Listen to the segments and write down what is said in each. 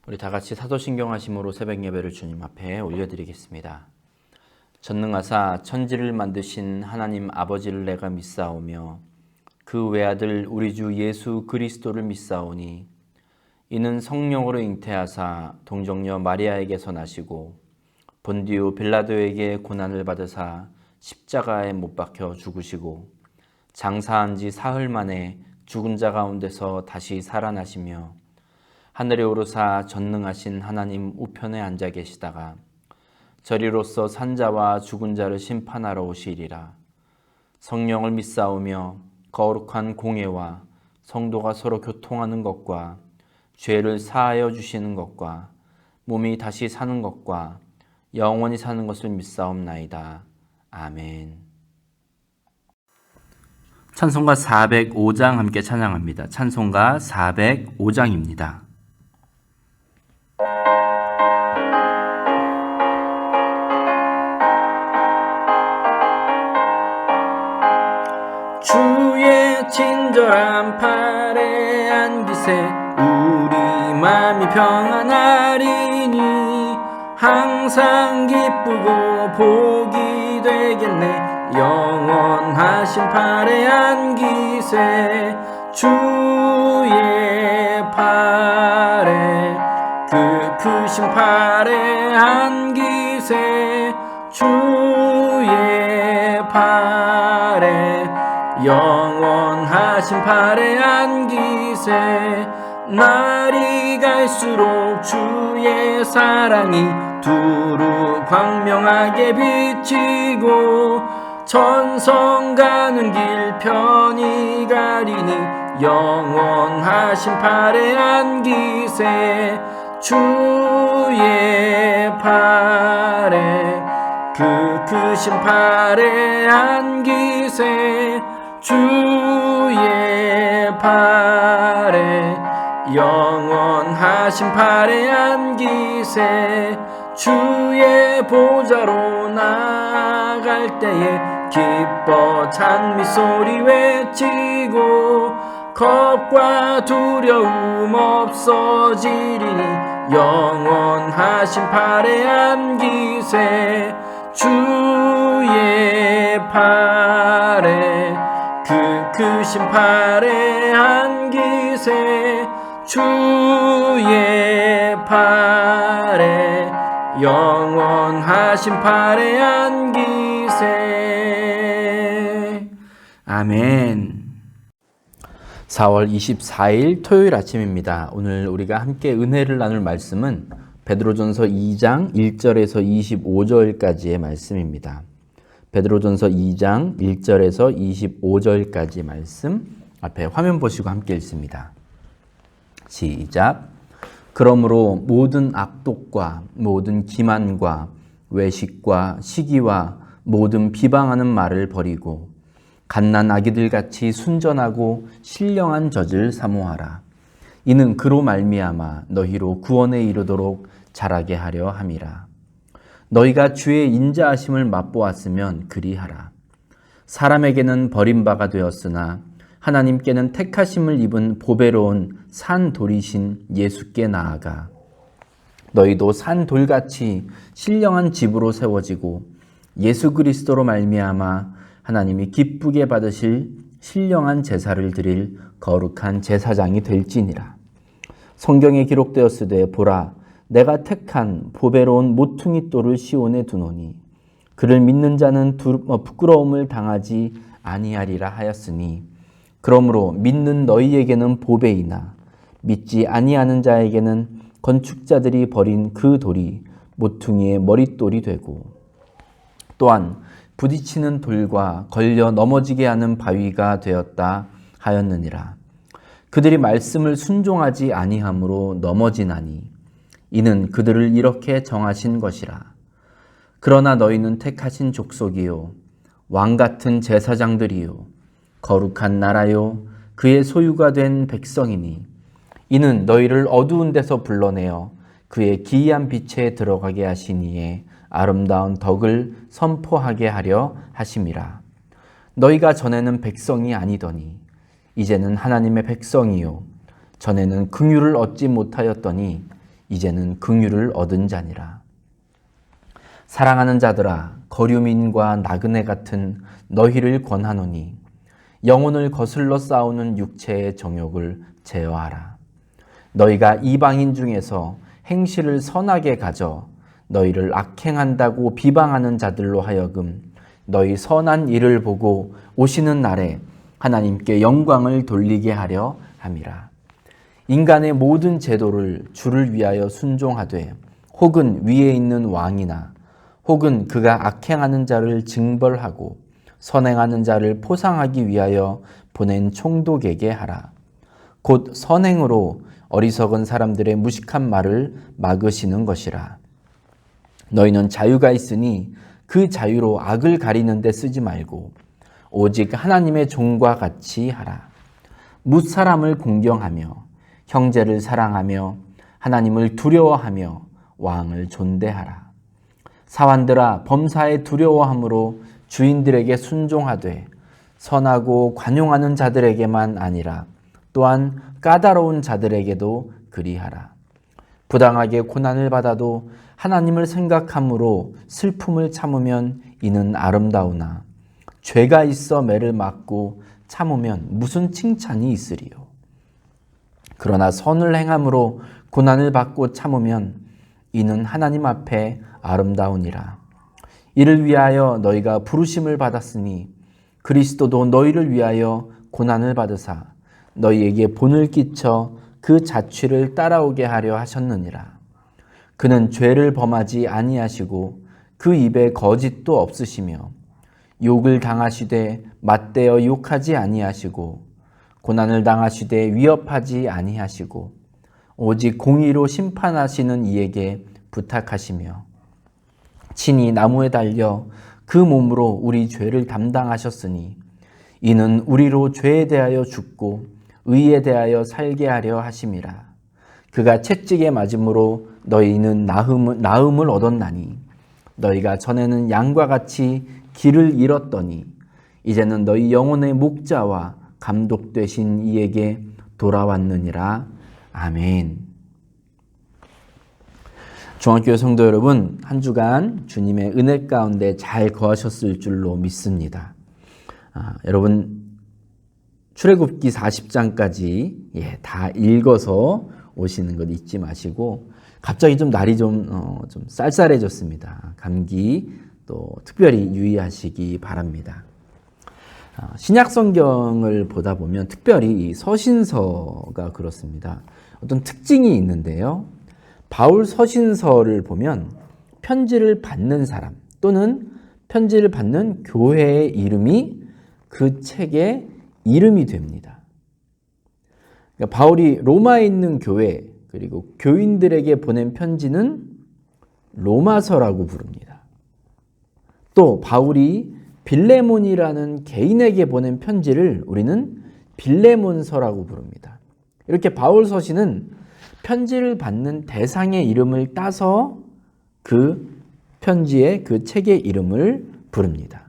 우리 다 같이 사도신경 하심으로 새벽 예배를 주님 앞에 올려드리겠습니다. 전능하사 천지를 만드신 하나님 아버지를 내가 믿사오며 그 외아들 우리 주 예수 그리스도를 믿사오니 이는 성령으로 잉태하사 동정녀 마리아에게서 나시고 본디오 빌라도에게 고난을 받으사 십자가에 못 박혀 죽으시고 장사한 지 사흘 만에 죽은 자 가운데서 다시 살아나시며 하늘에 오르사 전능하신 하나님 우편에 앉아 계시다가 저리로서 산자와 죽은 자를 심판하러 오시리라. 성령을 믿사오며 거룩한 공예와 성도가 서로 교통하는 것과 죄를 사하여 주시는 것과 몸이 다시 사는 것과 영원히 사는 것을 믿사옵나이다. 아멘. 찬송가 405장 함께 찬양합니다. 찬송가 405장입니다. 주의 친절한 팔에 안기세 우리 맘이 평안하리니 항상 기쁘고 복이 되겠네. 영원하신 팔에 안기세 주의 팔에 그 크신 팔에 안기세 주의 팔에 영원하신 팔에 안기세. 날이 갈수록 주의 사랑이 두루 광명하게 비치고 천성 가는 길 편히 가리니 영원하신 팔에 안기세 주의 팔에 그 크신 팔에 안기세 주의 팔에 영원하신 팔에 안기세. 주의 보좌로 나아갈 때에 기뻐 찬미 소리 외치고 겁과 두려움 없어지리니 영원하신 팔에 안기세 주의 팔에 그 크신 팔에 안기세 주의 팔에 영원하신 팔에 안기세. 아멘. 4월 24일 토요일 아침입니다. 오늘 우리가 함께 은혜를 나눌 말씀은 베드로전서 2장 1절에서 25절까지의 말씀입니다. 베드로전서 2장 1절에서 25절까지 말씀 앞에 화면 보시고 함께 읽습니다. 시작. 그러므로 모든 악독과 모든 기만과 외식과 시기와 모든 비방하는 말을 버리고 갓난 아기들같이 순전하고 신령한 젖을 사모하라. 이는 그로 말미암아 너희로 구원에 이르도록 자라게 하려 함이라. 너희가 주의 인자하심을 맛보았으면 그리하라. 사람에게는 버림바가 되었으나 하나님께는 택하심을 입은 보배로운 산돌이신 예수께 나아가 너희도 산돌같이 신령한 집으로 세워지고 예수 그리스도로 말미암아 하나님이 기쁘게 받으실 신령한 제사를 드릴 거룩한 제사장이 될지니라. 성경에 기록되었으되 보라 내가 택한 보배로운 모퉁이 돌을 시온에 두노니 그를 믿는 자는 부끄러움을 당하지 아니하리라 하였으니 그러므로 믿는 너희에게는 보배이나 믿지 아니하는 자에게는 건축자들이 버린 그 돌이 모퉁이의 머릿돌이 되고 또한 부딪히는 돌과 걸려 넘어지게 하는 바위가 되었다 하였느니라. 그들이 말씀을 순종하지 아니함으로 넘어지나니 이는 그들을 이렇게 정하신 것이라. 그러나 너희는 택하신 족속이요 왕같은 제사장들이요 거룩한 나라요 그의 소유가 된 백성이니 이는 너희를 어두운 데서 불러내어 그의 기이한 빛에 들어가게 하시니에 아름다운 덕을 선포하게 하려 하심이라. 너희가 전에는 백성이 아니더니 이제는 하나님의 백성이요 전에는 긍휼을 얻지 못하였더니 이제는 긍휼을 얻은 자니라. 사랑하는 자들아, 거류민과 나그네 같은 너희를 권하노니 영혼을 거슬러 싸우는 육체의 정욕을 제어하라. 너희가 이방인 중에서 행실을 선하게 가져 너희를 악행한다고 비방하는 자들로 하여금 너희 선한 일을 보고 오시는 날에 하나님께 영광을 돌리게 하려 함이라. 인간의 모든 제도를 주를 위하여 순종하되 혹은 위에 있는 왕이나 혹은 그가 악행하는 자를 징벌하고 선행하는 자를 포상하기 위하여 보낸 총독에게 하라. 곧 선행으로 어리석은 사람들의 무식한 말을 막으시는 것이라. 너희는 자유가 있으니 그 자유로 악을 가리는 데 쓰지 말고 오직 하나님의 종과 같이 하라. 뭇사람을 공경하며 형제를 사랑하며 하나님을 두려워하며 왕을 존대하라. 사환들아, 범사에 두려워함으로 주인들에게 순종하되 선하고 관용하는 자들에게만 아니라 또한 까다로운 자들에게도 그리하라. 부당하게 고난을 받아도 하나님을 생각함으로 슬픔을 참으면 이는 아름다우나 죄가 있어 매를 맞고 참으면 무슨 칭찬이 있으리요. 그러나 선을 행함으로 고난을 받고 참으면 이는 하나님 앞에 아름다우니라. 이를 위하여 너희가 부르심을 받았으니 그리스도도 너희를 위하여 고난을 받으사 너희에게 본을 끼쳐 그 자취를 따라오게 하려 하셨느니라. 그는 죄를 범하지 아니하시고 그 입에 거짓도 없으시며 욕을 당하시되 맞대어 욕하지 아니하시고 고난을 당하시되 위협하지 아니하시고 오직 공의로 심판하시는 이에게 부탁하시며 친히 나무에 달려 그 몸으로 우리 죄를 담당하셨으니 이는 우리로 죄에 대하여 죽고 의에 대하여 살게 하려 하심이라. 그가 채찍에 맞음으로 너희는 나음을 얻었나니 너희가 전에는 양과 같이 길을 잃었더니 이제는 너희 영혼의 목자와 감독 되신 이에게 돌아왔느니라. 아멘. 중앙교회 성도 여러분, 한 주간 주님의 은혜 가운데 잘 거하셨을 줄로 믿습니다. 여러분 출애굽기 40장까지 다 읽어서 오시는 것 잊지 마시고, 갑자기 좀 날이 좀 쌀쌀해졌습니다. 감기 또 특별히 유의하시기 바랍니다. 신약 성경을 보다 보면 특별히 이 서신서가 그렇습니다. 어떤 특징이 있는데요. 바울 서신서를 보면 편지를 받는 사람 또는 편지를 받는 교회의 이름이 그 책의 이름이 됩니다. 그러니까 바울이 로마에 있는 교회 그리고 교인들에게 보낸 편지는 로마서라고 부릅니다. 또 바울이 빌레몬이라는 개인에게 보낸 편지를 우리는 빌레몬서라고 부릅니다. 이렇게 바울 서신은 편지를 받는 대상의 이름을 따서 그 편지의 그 책의 이름을 부릅니다.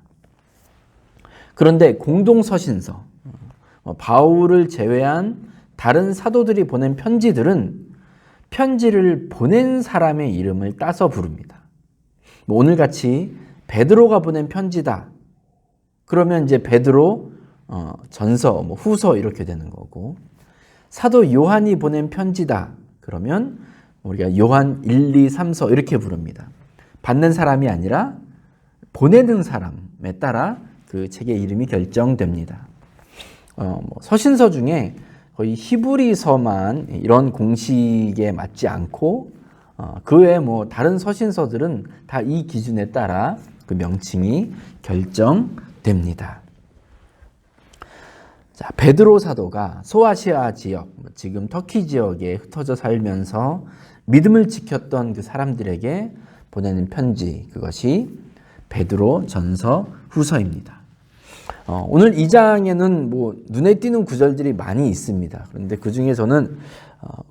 그런데 공동서신서, 바울을 제외한 다른 사도들이 보낸 편지들은 편지를 보낸 사람의 이름을 따서 부릅니다. 오늘같이 베드로가 보낸 편지다. 그러면 이제 베드로 전서, 후서 이렇게 되는 거고, 사도 요한이 보낸 편지다. 그러면 우리가 요한 1, 2, 3서 이렇게 부릅니다. 받는 사람이 아니라 보내는 사람에 따라 그 책의 이름이 결정됩니다. 서신서 중에 거의 히브리서만 이런 공식에 맞지 않고 그 외에 다른 서신서들은 다 이 기준에 따라 그 명칭이 결정됩니다. 자, 베드로 사도가 소아시아 지역, 지금 터키 지역에 흩어져 살면서 믿음을 지켰던 그 사람들에게 보내는 편지, 그것이 베드로 전서 후서입니다. 오늘 2장에는 눈에 띄는 구절들이 많이 있습니다. 그런데 그 중에 저는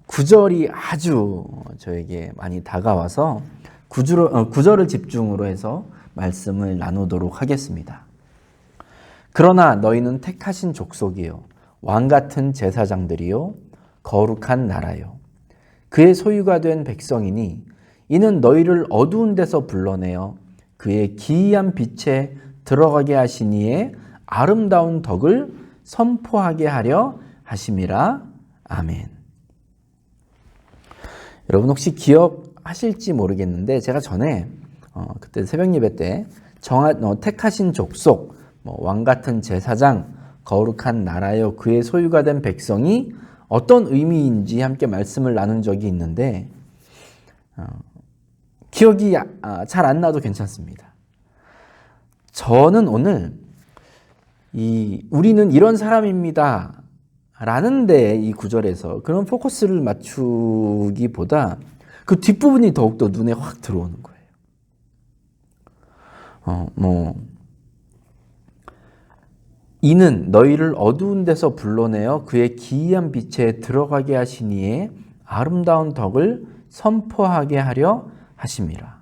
구절이 아주 저에게 많이 다가와서 구절을 집중으로 해서 말씀을 나누도록 하겠습니다. 그러나 너희는 택하신 족속이요 왕같은 제사장들이요 거룩한 나라요 그의 소유가 된 백성이니 이는 너희를 어두운 데서 불러내어 그의 기이한 빛에 들어가게 하시니에 아름다운 덕을 선포하게 하려 하심이라. 아멘. 여러분 혹시 기억하실지 모르겠는데 제가 전에 그때 새벽 예배 때 택하신 족속, 왕 같은 제사장, 거룩한 나라여 그의 소유가 된 백성이 어떤 의미인지 함께 말씀을 나눈 적이 있는데 기억이 잘 안 나도 괜찮습니다. 저는 오늘 우리는 이런 사람입니다 라는 데 이 구절에서 그런 포커스를 맞추기보다 그 뒷부분이 더욱더 눈에 확 들어오는 거예요. 이는 너희를 어두운 데서 불러내어 그의 기이한 빛에 들어가게 하시니에 아름다운 덕을 선포하게 하려 하심이라.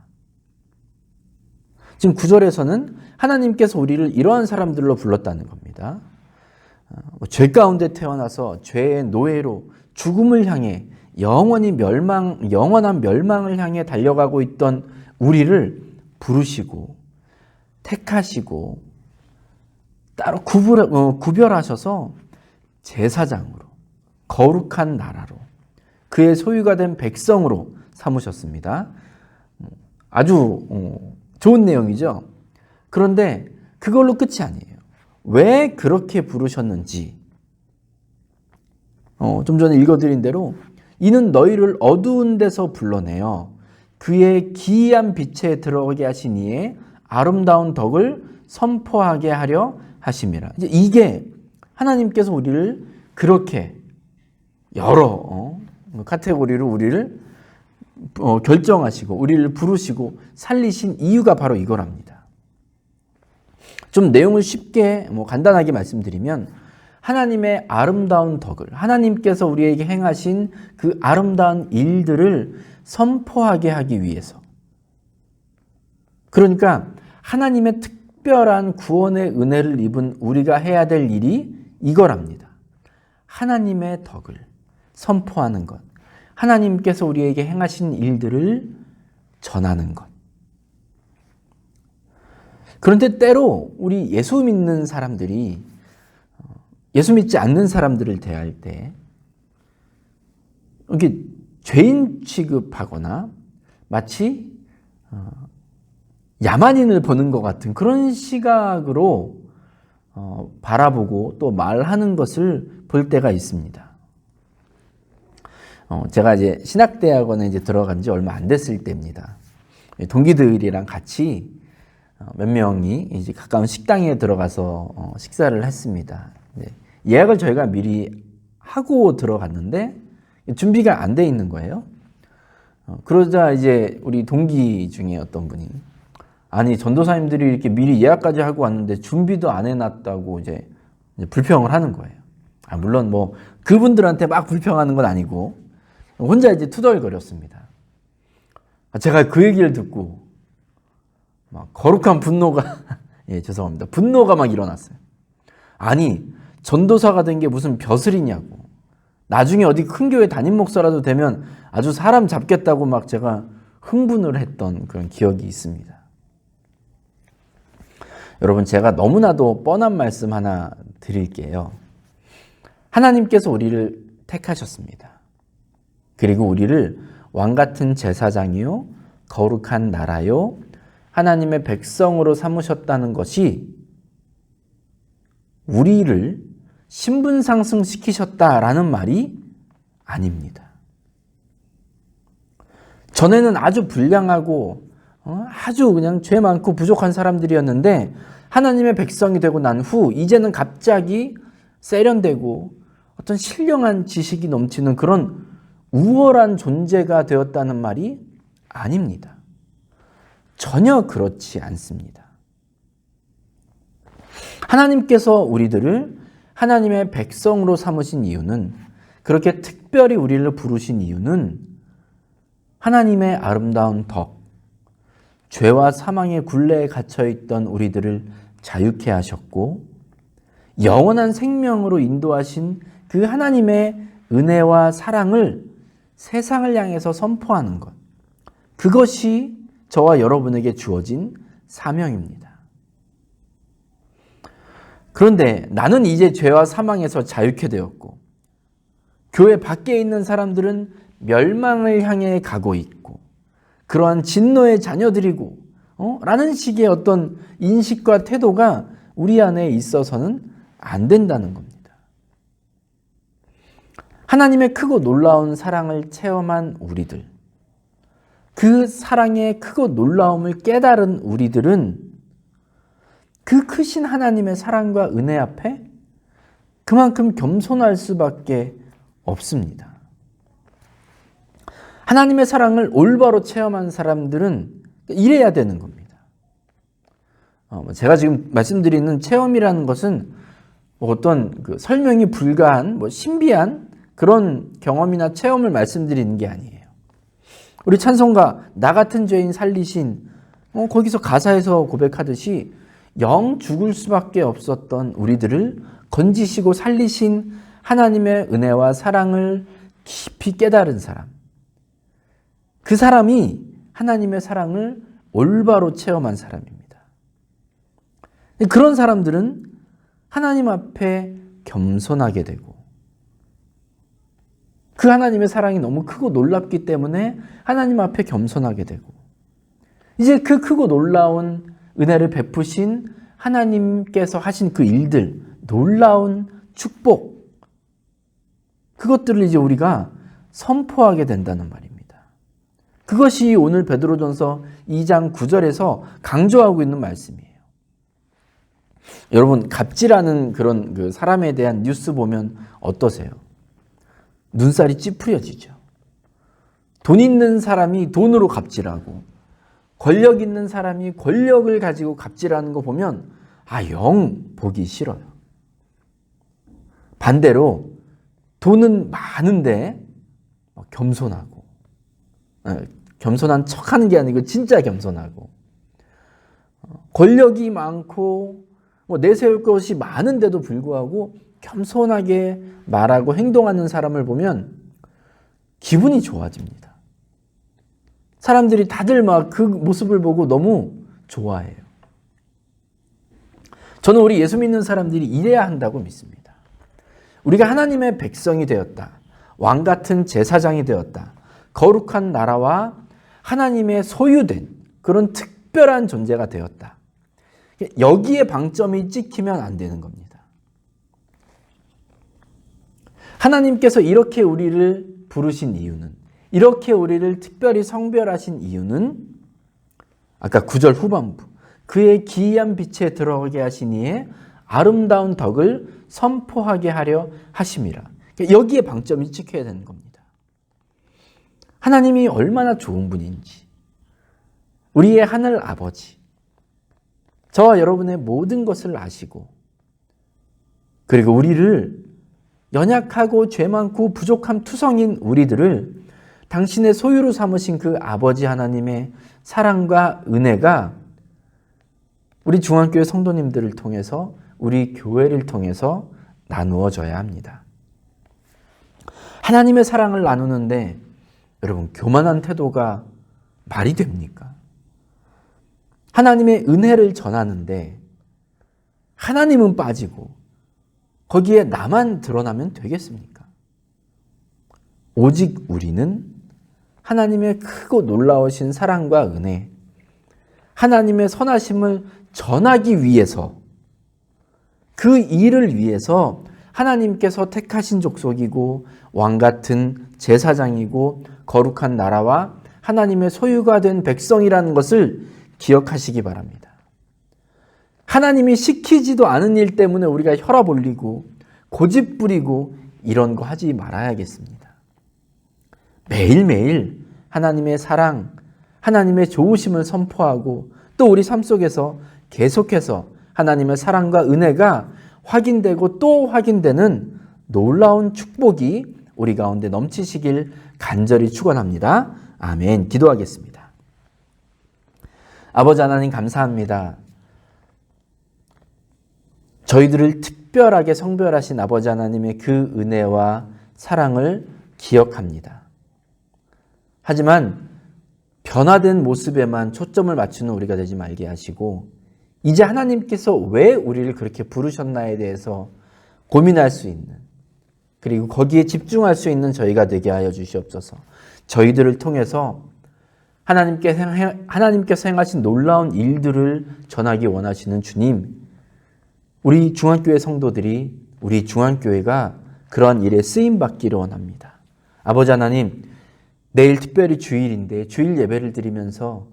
지금 9절에서는 하나님께서 우리를 이러한 사람들로 불렀다는 겁니다. 죄 가운데 태어나서 죄의 노예로 죽음을 향해 영원한 멸망을 향해 달려가고 있던 우리를 부르시고 택하시고 따로 구별하셔서 제사장으로 거룩한 나라로 그의 소유가 된 백성으로 삼으셨습니다. 아주 좋은 내용이죠. 그런데 그걸로 끝이 아니에요. 왜 그렇게 부르셨는지 좀 전에 읽어드린 대로 이는 너희를 어두운 데서 불러내어 그의 기이한 빛에 들어가게 하시니에 아름다운 덕을 선포하게 하려 하심이라. 이게 하나님께서 우리를 그렇게 여러 카테고리로 우리를 결정하시고 우리를 부르시고 살리신 이유가 바로 이거랍니다. 좀 내용을 쉽게 간단하게 말씀드리면 하나님의 아름다운 덕을 하나님께서 우리에게 행하신 그 아름다운 일들을 선포하게 하기 위해서, 그러니까 하나님의 특별한 구원의 은혜를 입은 우리가 해야 될 일이 이거랍니다. 하나님의 덕을 선포하는 것, 하나님께서 우리에게 행하신 일들을 전하는 것. 그런데 때로 우리 예수 믿는 사람들이 예수 믿지 않는 사람들을 대할 때 이렇게 죄인 취급하거나 마치 야만인을 보는 것 같은 그런 시각으로 바라보고 또 말하는 것을 볼 때가 있습니다. 제가 이제 신학대학원에 들어간 지 얼마 안 됐을 때입니다. 동기들이랑 같이 몇 명이 이제 가까운 식당에 들어가서 식사를 했습니다. 예약을 저희가 미리 하고 들어갔는데 준비가 안 돼 있는 거예요. 그러자 이제 우리 동기 중에 어떤 분이 아니 전도사님들이 이렇게 미리 예약까지 하고 왔는데 준비도 안 해놨다고 이제 불평을 하는 거예요. 물론 뭐 그분들한테 막 불평하는 건 아니고 혼자 이제 투덜거렸습니다. 제가 그 얘기를 듣고 막 거룩한 분노가 죄송합니다. 분노가 막 일어났어요. 아니 전도사가 된 게 무슨 벼슬이냐고. 나중에 어디 큰 교회 담임 목사라도 되면 아주 사람 잡겠다고 막 제가 흥분을 했던 그런 기억이 있습니다. 여러분 제가 너무나도 뻔한 말씀 하나 드릴게요. 하나님께서 우리를 택하셨습니다. 그리고 우리를 왕같은 제사장이요 거룩한 나라요 하나님의 백성으로 삼으셨다는 것이 우리를 신분 상승시키셨다라는 말이 아닙니다. 전에는 아주 불량하고 아주 그냥 죄 많고 부족한 사람들이었는데 하나님의 백성이 되고 난 후 이제는 갑자기 세련되고 어떤 신령한 지식이 넘치는 그런 우월한 존재가 되었다는 말이 아닙니다. 전혀 그렇지 않습니다. 하나님께서 우리들을 하나님의 백성으로 삼으신 이유는, 그렇게 특별히 우리를 부르신 이유는 하나님의 아름다운 덕, 죄와 사망의 굴레에 갇혀있던 우리들을 자유케 하셨고 영원한 생명으로 인도하신 그 하나님의 은혜와 사랑을 세상을 향해서 선포하는 것. 그것이 저와 여러분에게 주어진 사명입니다. 그런데 나는 이제 죄와 사망에서 자유케 되었고 교회 밖에 있는 사람들은 멸망을 향해 가고 있고 그러한 진노의 자녀들이고 라는 식의 어떤 인식과 태도가 우리 안에 있어서는 안 된다는 겁니다. 하나님의 크고 놀라운 사랑을 체험한 우리들, 그 사랑의 크고 놀라움을 깨달은 우리들은 그 크신 하나님의 사랑과 은혜 앞에 그만큼 겸손할 수밖에 없습니다. 하나님의 사랑을 올바로 체험한 사람들은 이래야 되는 겁니다. 제가 지금 말씀드리는 체험이라는 것은 어떤 설명이 불가한 신비한 그런 경험이나 체험을 말씀드리는 게 아니에요. 우리 찬송가 나 같은 죄인 살리신 거기서 가사에서 고백하듯이 영 죽을 수밖에 없었던 우리들을 건지시고 살리신 하나님의 은혜와 사랑을 깊이 깨달은 사람, 그 사람이 하나님의 사랑을 올바로 체험한 사람입니다. 그런 사람들은 하나님 앞에 겸손하게 되고 그 하나님의 사랑이 너무 크고 놀랍기 때문에 하나님 앞에 겸손하게 되고 이제 그 크고 놀라운 은혜를 베푸신 하나님께서 하신 그 일들, 놀라운 축복, 그것들을 이제 우리가 선포하게 된다는 말입니다. 그것이 오늘 베드로전서 2장 9절에서 강조하고 있는 말씀이에요. 여러분, 갑질하는 그런 그 사람에 대한 뉴스 보면 어떠세요? 눈살이 찌푸려지죠. 돈 있는 사람이 돈으로 갑질하고 권력 있는 사람이 권력을 가지고 갑질하는 거 보면 영 보기 싫어요. 반대로 돈은 많은데 겸손하고, 겸손한 척하는 게 아니고 진짜 겸손하고, 권력이 많고 내세울 것이 많은데도 불구하고 겸손하게 말하고 행동하는 사람을 보면 기분이 좋아집니다. 사람들이 다들 막 그 모습을 보고 너무 좋아해요. 저는 우리 예수 믿는 사람들이 이래야 한다고 믿습니다. 우리가 하나님의 백성이 되었다. 왕 같은 제사장이 되었다. 거룩한 나라와 하나님의 소유된 그런 특별한 존재가 되었다. 여기에 방점이 찍히면 안 되는 겁니다. 하나님께서 이렇게 우리를 부르신 이유는, 이렇게 우리를 특별히 성별하신 이유는 아까 9절 후반부 그의 기이한 빛에 들어가게 하신 이의 아름다운 덕을 선포하게 하려 하심이라. 여기에 방점이 찍혀야 되는 겁니다. 하나님이 얼마나 좋은 분인지, 우리의 하늘 아버지, 저와 여러분의 모든 것을 아시고 그리고 우리를 연약하고 죄 많고 부족함 투성인 우리들을 당신의 소유로 삼으신 그 아버지 하나님의 사랑과 은혜가 우리 중앙교회 성도님들을 통해서, 우리 교회를 통해서 나누어져야 합니다. 하나님의 사랑을 나누는데 여러분, 교만한 태도가 말이 됩니까? 하나님의 은혜를 전하는데 하나님은 빠지고 거기에 나만 드러나면 되겠습니까? 오직 우리는 하나님의 크고 놀라우신 사랑과 은혜, 하나님의 선하심을 전하기 위해서, 그 일을 위해서 하나님께서 택하신 족속이고 왕 같은 제사장이고 거룩한 나라와 하나님의 소유가 된 백성이라는 것을 기억하시기 바랍니다. 하나님이 시키지도 않은 일 때문에 우리가 혈압 올리고 고집 부리고 이런 거 하지 말아야겠습니다. 매일매일 하나님의 사랑, 하나님의 좋으심을 선포하고 또 우리 삶 속에서 계속해서 하나님의 사랑과 은혜가 확인되고 또 확인되는 놀라운 축복이 우리 가운데 넘치시길 간절히 축원합니다. 아멘. 기도하겠습니다. 아버지 하나님 감사합니다. 저희들을 특별하게 성별하신 아버지 하나님의 그 은혜와 사랑을 기억합니다. 하지만 변화된 모습에만 초점을 맞추는 우리가 되지 말게 하시고 이제 하나님께서 왜 우리를 그렇게 부르셨나에 대해서 고민할 수 있는, 그리고 거기에 집중할 수 있는 저희가 되게 하여 주시옵소서. 저희들을 통해서 하나님께서 행하신 놀라운 일들을 전하기 원하시는 주님, 우리 중앙교회 성도들이, 우리 중앙교회가 그러한 일에 쓰임받기를 원합니다. 아버지 하나님, 내일 특별히 주일인데 주일 예배를 드리면서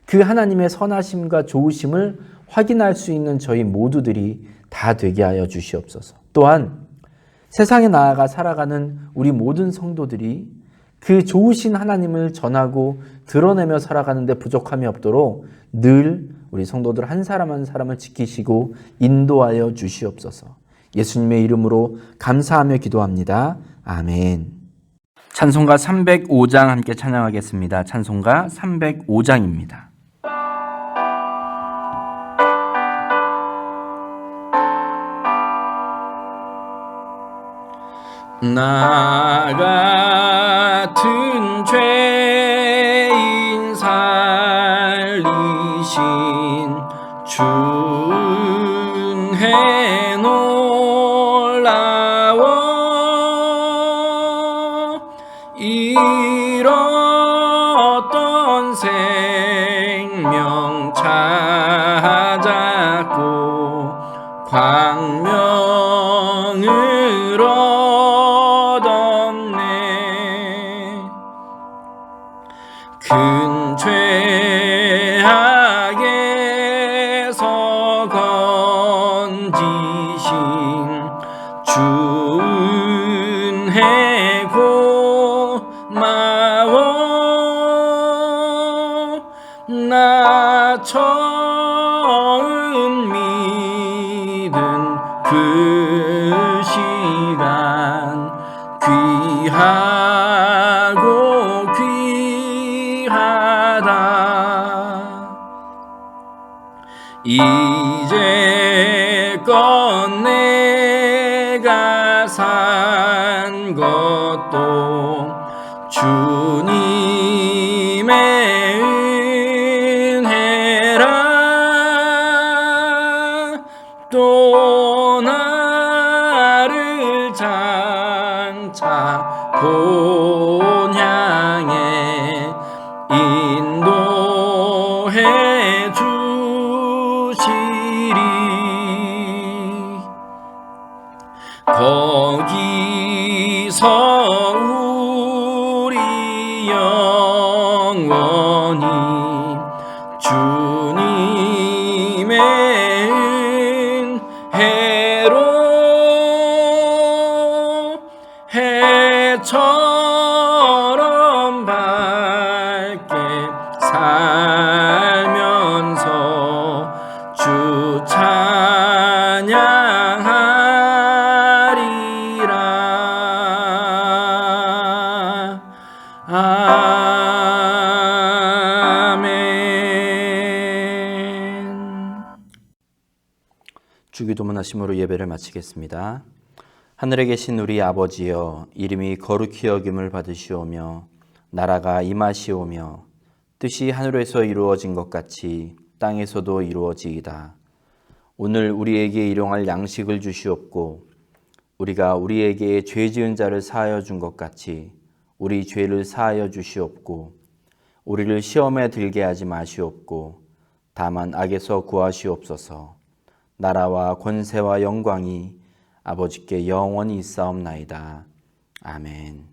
그 하나님의 선하심과 좋으심을 확인할 수 있는 저희 모두들이 다 되게 하여 주시옵소서. 또한 세상에 나아가 살아가는 우리 모든 성도들이 그 좋으신 하나님을 전하고 드러내며 살아가는 데 부족함이 없도록 늘 우리 성도들 한 사람 한 사람을 지키시고 인도하여 주시옵소서. 예수님의 이름으로 감사하며 기도합니다. 아멘. 찬송가 305장 함께 찬양하겠습니다. 찬송가 305장입니다. 나 같은 죄인 살리신 주은혜 놀라워 잃었던 생명 찾았고 광명을 얻었네. 큰 죄악에서 건지신 주은혜 고마워. 나 처음 믿은 그 시간 귀하고 귀하다. 이제껏 내가 산 것도 주님의 은혜라. 또 나를 장차 본향에 인도해 주시리. 거기서 우리 영원히 주님의 은혜로 해처럼 밝게 살면서 주 찬양하리라. 아멘. 주기도문 하심으로 예배를 마치겠습니다. 하늘에 계신 우리 아버지여, 이름이 거룩히 여김을 받으시오며 나라가 임하시오며 뜻이 하늘에서 이루어진 것 같이 땅에서도 이루어지이다. 오늘 우리에게 일용할 양식을 주시옵고 우리가 우리에게 죄 지은 자를 사하여 준 것 같이 우리 죄를 사하여 주시옵고 우리를 시험에 들게 하지 마시옵고 다만 악에서 구하시옵소서. 나라와 권세와 영광이 아버지께 영원히 있사옵나이다. 아멘.